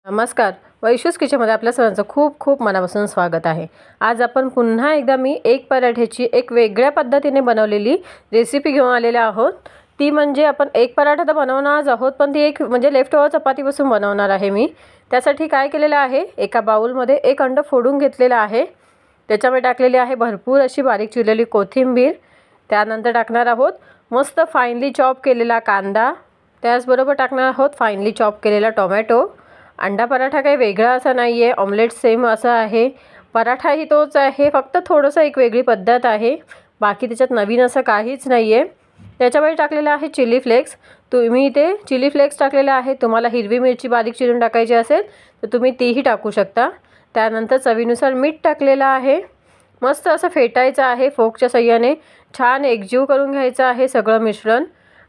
नमस्कार. वैशूज किचनमध्ये आपल्या सर्वांचं खूप खूप मनापासून स्वागत आहे. आज आपण पुन्हा एकदा मी एक पराठ्याची एक वेगळ्या पद्धतीने बनवलेली रेसिपी घेऊन आलेले आहोत. ती म्हणजे आपण एक पराठा तर बनवणारच आहोत, पण ती एक म्हणजे लेफ्ट ओव्हर चपातीपासून बनवणार आहे मी. त्यासाठी काय केलेलं आहे, एका बाउलमध्ये एक अंड फोडून घेतलेलं आहे. त्याच्यामध्ये टाकलेली आहे भरपूर अशी बारीक चिरलेली कोथिंबीर. त्यानंतर टाकणार आहोत मस्त फाईनली चॉप केलेला कांदा. त्याचबरोबर टाकणार आहोत फाईनली चॉप केलेला टोमॅटो. अंडा पराठा काही वेगळा असा नाही आहे, ऑमलेट सेम असा आहे, पराठाही तोच आहे, फक्त थोडंसं एक वेगळी पद्धत आहे. बाकी त्याच्यात नवीन असं काहीच नाही आहे. त्याच्यामध्ये टाकलेलं आहे चिली फ्लेक्स. तुम्ही इथे चिली फ्लेक्स टाकलेलं आहे. तुम्हाला हिरवी मिरची बारीक चिरून टाकायची असेल तर तुम्ही तीही टाकू शकता. त्यानंतर चवीनुसार मीठ टाकलेलं आहे. मस्त असं फेटायचं आहे फोकच्या साह्याने. छान एकजीव करून घ्यायचं आहे सगळं मिश्रण.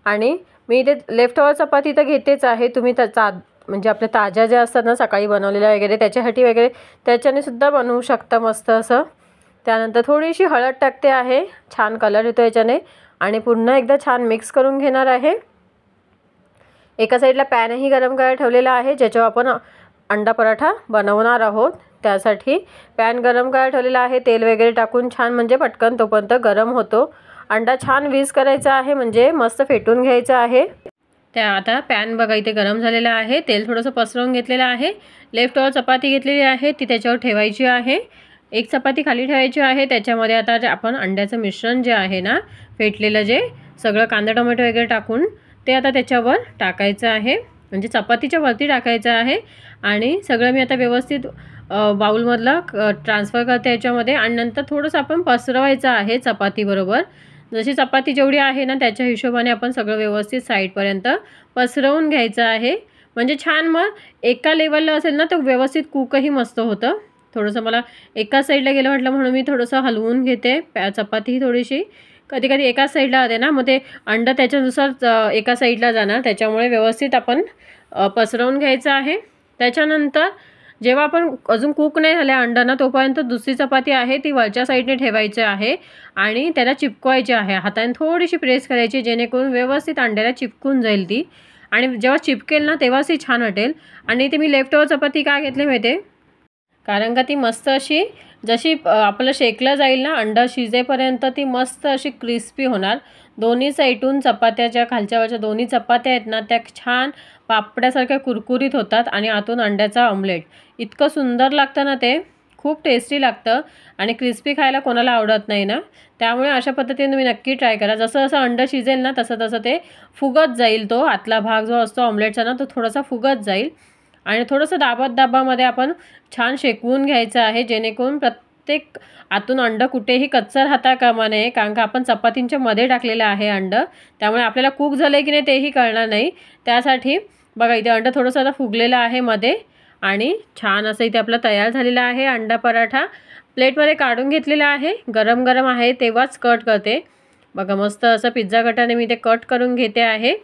आणि मी इथे लेफ्ट ओव्हर चपाती तर घेतेच आहे. तुम्ही त्याचा म्हणजे आपल्या ताज्या ज्या असतात ना सकाळी बनवलेल्या वगैरे त्याच्यासाठी वगैरे त्याच्याने सुद्धा बनवू शकता मस्त असं. त्यानंतर थोडीशी हळद टाकते आहे, छान कलर येतो याच्याने. आणि पुन्हा एकदा छान मिक्स करून घेणार आहे. एका साईडला पॅनही गरम करायला ठेवलेला आहे, ज्याच्यावर आपण अंडा पराठा बनवणार आहोत. त्यासाठी पॅन गरम करायला ठेवलेला आहे. तेल वगैरे टाकून छान म्हणजे पटकन तोपर्यंत गरम होतो. अंडा छान व्हीज करायचा आहे, म्हणजे मस्त फेटून घ्यायचं आहे. आता पॅन बघा इथे गरम झालेला आहे. तेल थोडंसं पसरवून घेतलेलं आहे. लेफ्ट ओव्हर चपाती घेतलेली आहे, ती त्याच्यावर ठेवायची आहे. एक चपाती खाली ठेवायची आहे. त्याच्यामध्ये आता आपण अंड्याचं मिश्रण जे आहे ना फेटलेलं, जे सगळं कांदा टोमॅटो वगैरे टाकून ते आता त्याच्यावर टाकायचं आहे, म्हणजे चपातीच्या वरती टाकायचं आहे. आणि सगळं मी आता व्यवस्थित बाउलमधलं ट्रान्सफर करते याच्यामध्ये. आणि नंतर थोडंसं आपण पसरवायचं आहे चपातीबरोबर. जशी चपाती जेवढी आहे ना त्याच्या हिशोबाने आपण सगळं व्यवस्थित साईडपर्यंत पसरवून घ्यायचं आहे. म्हणजे छान मग एका लेवलला असेल ना तर व्यवस्थित कुकही मस्त होतं. थोडंसं मला एका साईडला गेलं म्हटलं म्हणून मी थोडंसं हलवून घेते. चपातीही थोडीशी कधी कधी एकाच साईडला आते ना, मग ते अंडं त्याच्यानुसार एका साईडला जाणार. त्याच्यामुळे व्यवस्थित आपण पसरवून घ्यायचं आहे. त्याच्यानंतर जेव्हा आपण अजून कुक नाही झाल्या अंडा ना, तोपर्यंत दुसरी चपाती आहे ती वरच्या साईडने ठेवायची आहे आणि त्याला चिपकवायची आहे. हाताने थोडीशी प्रेस करायची, जेणेकरून व्यवस्थित अंड्याला चिपकून जाईल ती. आणि जेव्हा चिपकेल ना तेव्हाच ती छान वाटेल. आणि ते मी लेफ्ट ओव्हर चपाती का घेतली माहिती आहे, कारण का ती मस्त अशी जशी आपलं शेकलं जाईल ना अंडा शिजेपर्यंत ती मस्त अशी क्रिस्पी होणार. दोन्ही साईडून चपात्या ज्या खालच्यावरच्या दोन्ही चपात्या आहेत ना त्या छान पापड्यासारख्या कुरकुरीत होतात. आणि आतून अंड्याचा ऑमलेट इतकं सुंदर लागतं ना, ते खूप टेस्टी लागतं. आणि क्रिस्पी खायला कोणाला आवडत नाही ना, त्यामुळे अशा पद्धतीने तुम्ही नक्की ट्राय करा. जसं जसं अंडं शिजेल ना तसं तसं ते फुगत जाईल. तो आतला भाग जो असतो ऑमलेटचा ना तो थोडासा फुगत जाईल. आणि थोडंसं दाबामध्ये आपण छान शेकवून घ्यायचं आहे, जेणेकरून प्रत्येक आतून अंडं कुठेही कच्चं राहता कामा नये. कारण का आपण चपातींच्या मध्ये टाकलेलं आहे अंडं, त्यामुळे आपल्याला कुक झालं की नाही तेही कळणार नाही. त्यासाठी बघा इथे अंडं थोडंसं आता फुगलेलं आहे मध्ये. आणि छान असं इथे आपलं तयार झालेला आहे अंडा पराठा. प्लेटमध्ये काढून घेतलेला आहे. गरम गरम आहे तेव्हाच कट करते. बघा मस्त असं पिझ्झा कटाने मी ते कट करून घेते आहे.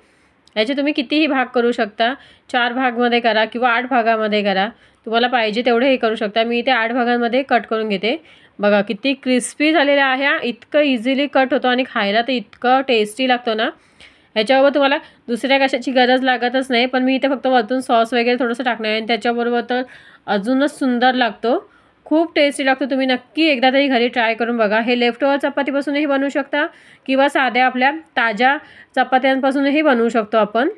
याचे तुम्ही कितीही भाग करू शकता. 4 भागमध्ये करा किंवा 8 भागामध्ये करा, तुम्हाला पाहिजे तेवढे हे करू शकता. मी इथे 8 भागांमध्ये कट करून घेते. बघा किती क्रिस्पी झालेला आहे. इतकं इझिली कट होतो आणि खायला तर इतकं टेस्टी लागतो ना. ह्याच्याबरोबर तुम्हाला दुसऱ्या कशाची गरज लागतच नाही. पण मी इथे फक्त वरतून सॉस वगैरे थोडंसं टाकणार आहे आणि त्याच्याबरोबर तर अजूनच सुंदर लागतो. खूप टेस्टी लागतो. तुम्ही नक्की एकदा तरी घरी ट्राय करून बघा. हे लेफ्ट ओव्हर चपातीपासूनही बनवू शकता किंवा साध्या आपल्या ताज्या चपात्यांपासूनही बनवू शकतो आपण.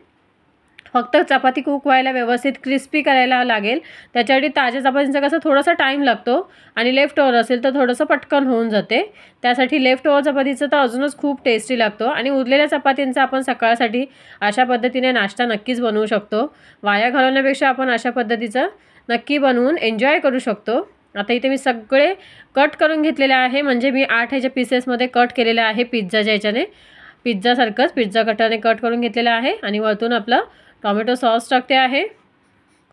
फक्त चपाती कुक व्हायला व्यवस्थित क्रिस्पी करायला लागेल. त्याच्यासाठी ताज्या चपातींचा कसं थोडासा टाईम लागतो आणि लेफ्ट ओव्हर असेल तर थोडंसं पटकन होऊन जाते. त्यासाठी लेफ्ट ओव्हर चपातीचं तर अजूनच खूप टेस्टी लागतो. आणि उरलेल्या चपातींचा आपण सकाळसाठी अशा पद्धतीने नाश्ता नक्कीच बनवू शकतो. वाया घालवण्यापेक्षा आपण अशा पद्धतीचं नक्की बनवून एन्जॉय करू शकतो. आता इथे मी सगळे कट करून घेतलेले आहे, म्हणजे मी 8 ह्याच्या पीसेसमध्ये कट केलेलं आहे. पिझ्झाच्या ह्याच्याने पिझ्झासारखंच पिझ्झा कटरने कट करून घेतलेलं आहे. आणि वरतून आपलं टॉमॅटो सॉस टाकते आहे.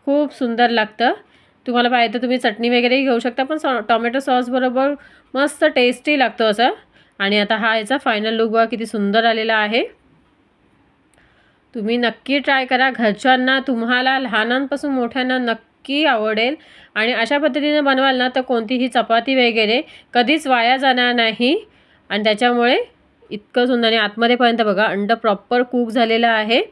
खूप सुंदर लागतं. तुम्हाला पाहिजे तर तुम्ही चटणी वगैरेही घेऊ शकता, पण टॉमॅटो सॉस बरोबर मस्त टेस्टी लागतो असं. आणि आता हा याचा फायनल लुक बघा किती सुंदर आलेला आहे. तुम्ही नक्की ट्राय करा. घरच्यांना तुम्हाला लहानांपासून मोठ्यांना नक्की आवडेल. आणि अशा पद्धतीने बनवाल ना तर कोणतीही चपाती वगैरे कधीच वाया जाणार नाही. आणि त्याच्यामुळे इतकं सुंदर. आणि आतमध्येपर्यंत बघा अंड प्रॉपर कुक झालेलं आहे.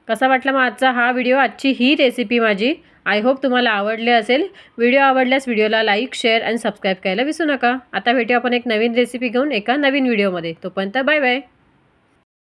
कसा वाटला मग आजचा हा व्हिडिओ, आजची ही रेसिपी माझी? आय होप तुम्हाला आवडले असेल. व्हिडिओ आवडल्यास व्हिडिओला लाईक, शेअर आणि सबस्क्राईब करायला विसरू नका. आता भेटू आपण एक नवीन रेसिपी घेऊन एका नवीन व्हिडिओमध्ये. तोपर्यंत बाय बाय.